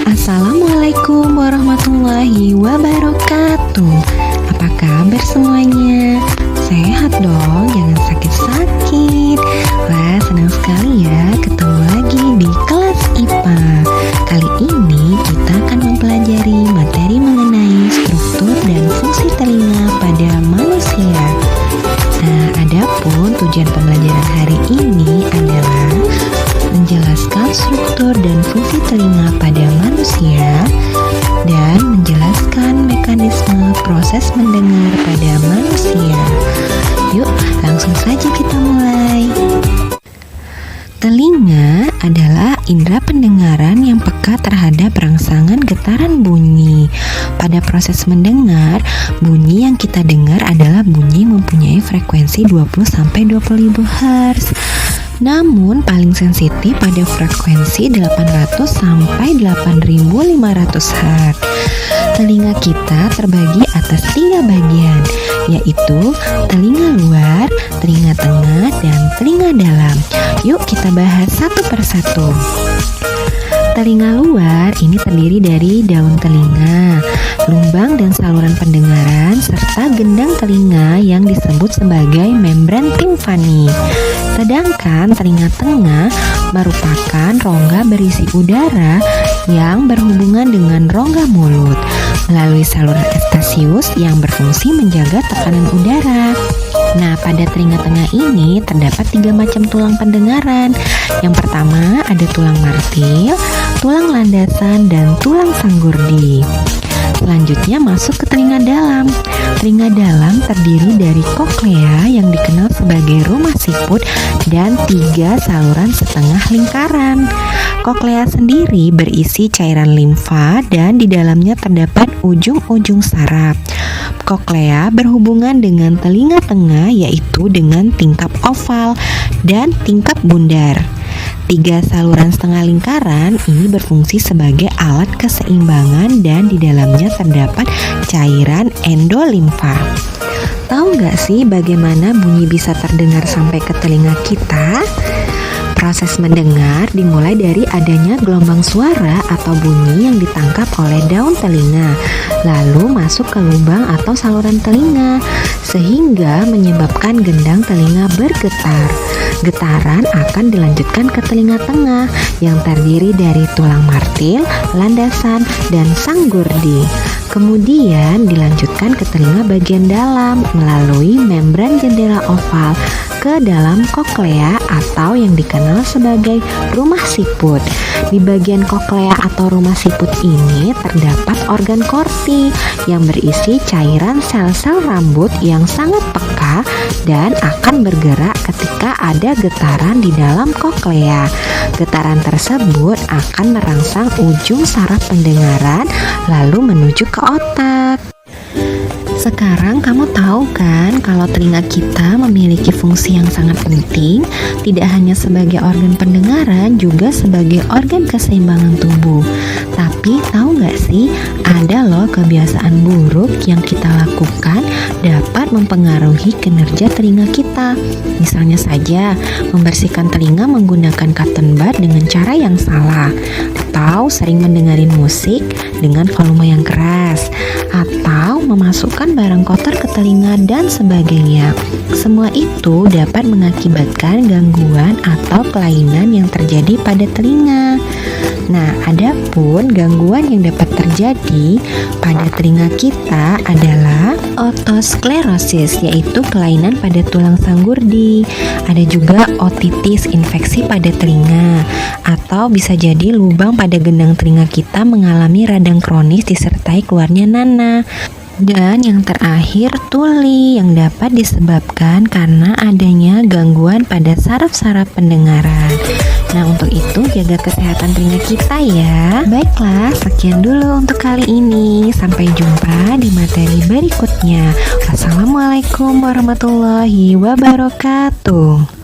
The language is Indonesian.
Assalamualaikum warahmatullahi wabarakatuh. Apa kabar semuanya? Sehat dong, jangan sakit-sakit. Wah, senang sekali ya ketemu lagi di kelas IPA. Kali ini kita akan mempelajari materi mengenai struktur dan fungsi telinga pada manusia. Nah, adapun tujuan pembelajaran hari ini adalah menjelaskan struktur dan fungsi telinga pada manusia dan menjelaskan mekanisme proses mendengar pada manusia. Yuk, langsung saja kita mulai. Telinga adalah indera pendengaran yang peka terhadap rangsangan getaran bunyi. Pada proses mendengar, bunyi yang kita dengar adalah bunyi mempunyai frekuensi 20-20.000 Hz. Namun paling sensitif pada frekuensi 800 sampai 8500 Hz. Telinga kita terbagi atas 3 bagian, yaitu telinga luar, telinga tengah, dan telinga dalam. Yuk kita bahas satu persatu. Telinga luar ini terdiri dari daun telinga, lubang dan saluran pendengaran, serta gendang telinga yang disebut sebagai membran timfani. Sedangkan telinga tengah merupakan rongga berisi udara yang berhubungan dengan rongga mulut melalui saluran Eustachius yang berfungsi menjaga tekanan udara. Nah, pada telinga tengah ini terdapat 3 macam tulang pendengaran. Yang pertama ada tulang martil, tulang landasan, dan tulang sanggurdi. Selanjutnya masuk ke telinga dalam. Telinga dalam terdiri dari koklea yang dikenal sebagai rumah siput dan 3 saluran setengah lingkaran. Koklea sendiri berisi cairan limfa dan di dalamnya terdapat ujung-ujung saraf. Koklea berhubungan dengan telinga tengah yaitu dengan tingkap oval dan tingkap bundar. 3 saluran setengah lingkaran ini berfungsi sebagai alat keseimbangan dan di dalamnya terdapat cairan endolimfa. Tahu nggak sih bagaimana bunyi bisa terdengar sampai ke telinga kita? Proses mendengar dimulai dari adanya gelombang suara atau bunyi yang ditangkap oleh daun telinga, lalu masuk ke lubang atau saluran telinga, sehingga menyebabkan gendang telinga bergetar. Getaran akan dilanjutkan ke telinga tengah yang terdiri dari tulang martil, landasan, dan sanggurdi. Kemudian dilanjutkan ke telinga bagian dalam melalui membran jendela oval ke dalam koklea atau yang dikenal sebagai rumah siput. Di bagian koklea atau rumah siput ini terdapat organ korti yang berisi cairan sel-sel rambut yang sangat peka dan akan bergerak ketika ada getaran di dalam koklea. Getaran tersebut akan merangsang ujung saraf pendengaran lalu menuju ke otak. Sekarang kamu tahu kan kalau telinga kita memiliki fungsi yang sangat penting, tidak hanya sebagai organ pendengaran, juga sebagai organ keseimbangan tubuh. Tapi tahu nggak sih, ada loh kebiasaan buruk yang kita lakukan dapat mempengaruhi kinerja telinga kita. Misalnya saja, membersihkan telinga menggunakan cotton bud dengan cara yang salah, atau sering mendengarin musik dengan volume yang keras, atau memasukkan barang kotor ke telinga dan sebagainya. Semua itu dapat mengakibatkan gangguan atau kelainan yang terjadi pada telinga. Nah, adapun gangguan yang dapat terjadi pada telinga kita adalah otosklerosis, yaitu kelainan pada tulang sanggurdi. Ada juga otitis, infeksi pada telinga, atau bisa jadi lubang pada gendang telinga kita mengalami radang kronis disertai keluarnya nanah. Dan yang terakhir, tuli yang dapat disebabkan karena adanya gangguan pada saraf-saraf pendengaran. Nah, untuk itu jaga kesehatan telinga kita ya. Baiklah, sekian dulu untuk kali ini. Sampai jumpa di materi berikutnya. Wassalamualaikum warahmatullahi wabarakatuh.